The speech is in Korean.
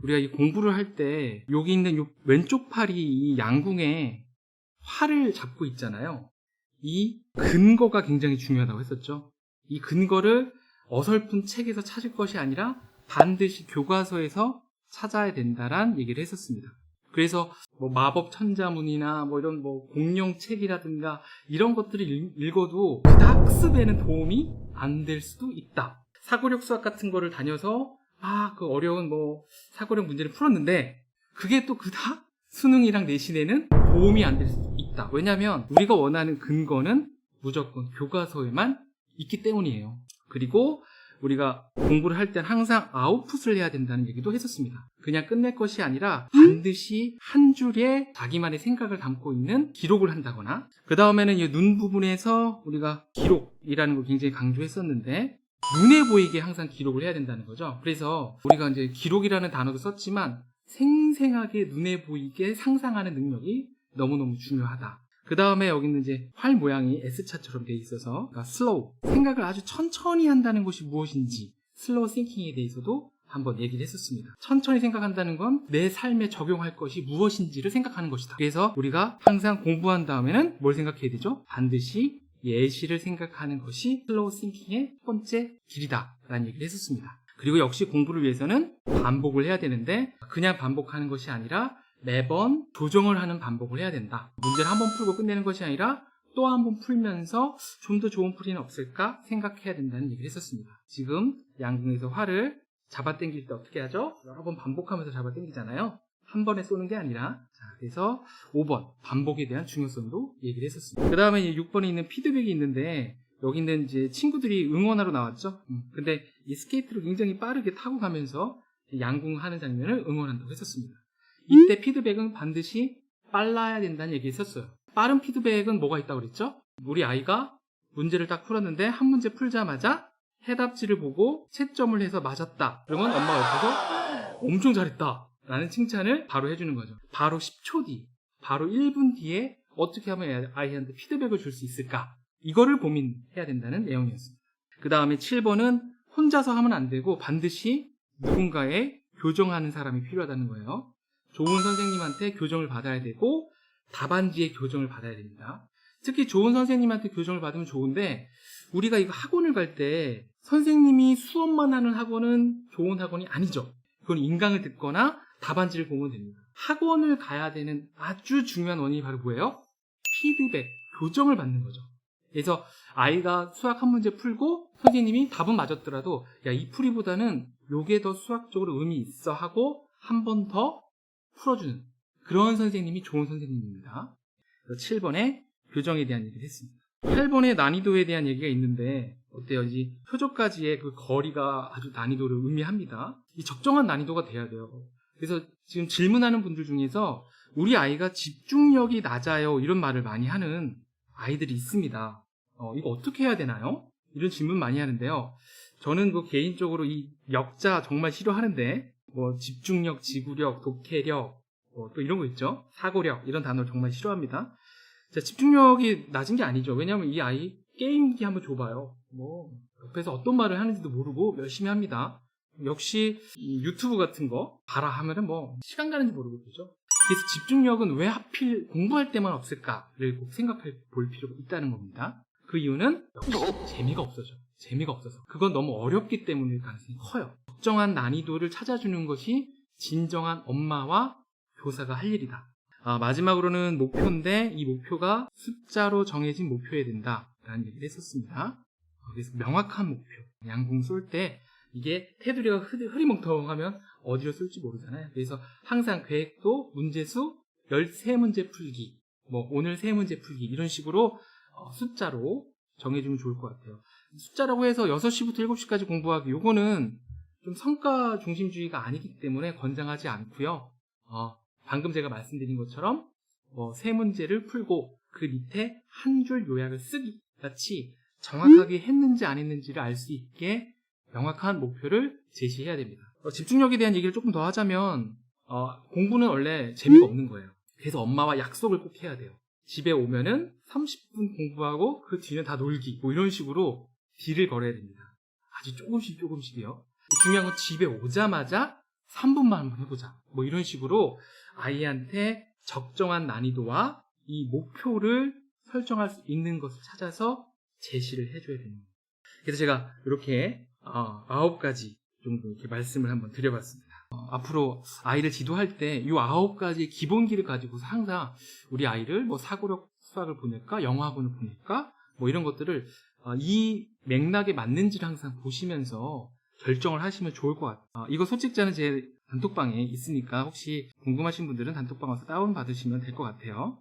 우리가 이 공부를 할 때 여기 있는 요 왼쪽 팔이 이 양궁에 활을 잡고 있잖아요. 이 근거가 굉장히 중요하다고 했었죠. 이 근거를 어설픈 책에서 찾을 것이 아니라 반드시 교과서에서 찾아야 된다란 얘기를 했었습니다. 그래서 뭐 마법 천자문이나 뭐 이런 뭐 공룡책이라든가 이런 것들을 읽어도 그다 학습에는 도움이 안 될 수도 있다. 사고력 수학 같은 거를 다녀서 그 어려운 뭐 사고력 문제를 풀었는데 그게 또 그다 수능이랑 내신에는 도움이 안 될 수도 있다. 왜냐하면 우리가 원하는 근거는 무조건 교과서에만 있기 때문이에요. 그리고 우리가 공부를 할 땐 항상 아웃풋을 해야 된다는 얘기도 했었습니다. 그냥 끝낼 것이 아니라 반드시 한 줄에 자기만의 생각을 담고 있는 기록을 한다거나, 그 다음에는 이 눈 부분에서 우리가 기록이라는 걸 굉장히 강조했었는데 눈에 보이게 항상 기록을 해야 된다는 거죠. 그래서 우리가 이제 기록이라는 단어도 썼지만 생생하게 눈에 보이게 상상하는 능력이 너무너무 중요하다. 그 다음에 여기는 이제 활 모양이 S자처럼 되어 있어서, 그러니까 슬로우, 생각을 아주 천천히 한다는 것이 무엇인지 슬로우 싱킹에 대해서도 한번 얘기를 했었습니다. 천천히 생각한다는 건 내 삶에 적용할 것이 무엇인지를 생각하는 것이다. 그래서 우리가 항상 공부한 다음에는 뭘 생각해야 되죠? 반드시 예시를 생각하는 것이 슬로우 싱킹의 첫 번째 길이다 라는 얘기를 했었습니다. 그리고 역시 공부를 위해서는 반복을 해야 되는데 그냥 반복하는 것이 아니라 매번 조정을 하는 반복을 해야 된다. 문제를 한번 풀고 끝내는 것이 아니라 또 한 번 풀면서 좀 더 좋은 풀이는 없을까 생각해야 된다는 얘기를 했었습니다. 지금 양궁에서 활을 잡아당길 때 어떻게 하죠? 여러 번 반복하면서 잡아당기잖아요. 한 번에 쏘는 게 아니라. 그래서 5번 반복에 대한 중요성도 얘기를 했었습니다. 그 다음에 6번에 있는 피드백이 있는데 여기는 이제 친구들이 응원하러 나왔죠. 근데 이 스케이트를 굉장히 빠르게 타고 가면서 양궁하는 장면을 응원한다고 했었습니다. 이때 피드백은 반드시 빨라야 된다는 얘기 했었어요. 빠른 피드백은 뭐가 있다고 그랬죠? 우리 아이가 문제를 딱 풀었는데 한 문제 풀자마자 해답지를 보고 채점을 해서 맞았다. 그러면 엄마가 옆에서 엄청 잘했다 라는 칭찬을 바로 해주는 거죠. 바로 10초 뒤, 바로 1분 뒤에 어떻게 하면 아이한테 피드백을 줄 수 있을까? 이거를 고민해야 된다는 내용이었습니다. 그 다음에 7번은 혼자서 하면 안 되고 반드시 누군가의 교정하는 사람이 필요하다는 거예요. 좋은 선생님한테 교정을 받아야 되고 답안지의 교정을 받아야 됩니다. 특히 좋은 선생님한테 교정을 받으면 좋은데 우리가 이거 학원을 갈 때 선생님이 수업만 하는 학원은 좋은 학원이 아니죠. 그건 인강을 듣거나 답안지를 보면 됩니다. 학원을 가야 되는 아주 중요한 원인이 바로 뭐예요? 피드백, 교정을 받는 거죠. 그래서 아이가 수학 한 문제 풀고 선생님이 답은 맞았더라도 야, 이 풀이보다는 요게 더 수학적으로 의미 있어 하고 한 번 더 풀어주는 그런 선생님이 좋은 선생님입니다. 7번에 교정에 대한 얘기를 했습니다. 8번에 난이도에 대한 얘기가 있는데 어때요? 이 표적까지의 그 거리가 아주 난이도를 의미합니다. 이 적정한 난이도가 돼야 돼요. 그래서 지금 질문하는 분들 중에서 우리 아이가 집중력이 낮아요 이런 말을 많이 하는 아이들이 있습니다. 이거 어떻게 해야 되나요? 이런 질문 많이 하는데요. 저는 그 개인적으로 이 역자 정말 싫어하는데 뭐 집중력, 지구력, 독해력 또 이런 거 있죠. 사고력 이런 단어를 정말 싫어합니다. 자, 집중력이 낮은 게 아니죠. 왜냐하면 이 아이 게임기 한번 줘봐요. 뭐 옆에서 어떤 말을 하는지도 모르고 열심히 합니다. 역시 유튜브 같은 거 봐라 하면은 뭐 시간 가는지 모르고 그죠. 그래서 집중력은 왜 하필 공부할 때만 없을까를 꼭 생각해 볼 필요가 있다는 겁니다. 그 이유는 역시 재미가 없어져. 재미가 없어서. 그건 너무 어렵기 때문일 가능성이 커요. 적정한 난이도를 찾아주는 것이 진정한 엄마와 교사가 할 일이다. 마지막으로는 목표인데 이 목표가 숫자로 정해진 목표여야 된다라는 얘기를 했었습니다. 그래서 명확한 목표. 양궁 쏠 때 이게 테두리가 흐리멍텅하면 어디로 쏠지 모르잖아요. 그래서 항상 계획도 문제수 13문제 풀기, 뭐 오늘 3문제 풀기 이런 식으로 숫자로 정해주면 좋을 것 같아요. 숫자라고 해서 6시부터 7시까지 공부하기 요거는 좀 성과 중심주의가 아니기 때문에 권장하지 않고요. 방금 제가 말씀드린 것처럼 3문제를 풀고 그 밑에 한 줄 요약을 쓰기 같이 정확하게 했는지 안 했는지를 알 수 있게 명확한 목표를 제시해야 됩니다. 집중력에 대한 얘기를 조금 더 하자면 공부는 원래 재미가 없는 거예요. 그래서 엄마와 약속을 꼭 해야 돼요. 집에 오면은 30분 공부하고 그 뒤는 다 놀기 뭐 이런 식으로 딜을 걸어야 됩니다. 아주 조금씩이요. 중요한 건 집에 오자마자 3분만 한번 해보자. 뭐 이런 식으로 아이한테 적정한 난이도와 이 목표를 설정할 수 있는 것을 찾아서 제시를 해줘야 됩니다. 그래서 제가 이렇게 9가지 정도 이렇게 말씀을 한번 드려봤습니다. 앞으로 아이를 지도할 때 이 9가지의 기본기를 가지고서 항상 우리 아이를 뭐 사고력 수학을 보낼까, 영어학원을 보낼까, 뭐 이런 것들을 이 맥락에 맞는지를 항상 보시면서 결정을 하시면 좋을 것 같아요. 이거 소책자는 제 단톡방에 있으니까 혹시 궁금하신 분들은 단톡방 와서 다운받으시면 될 것 같아요.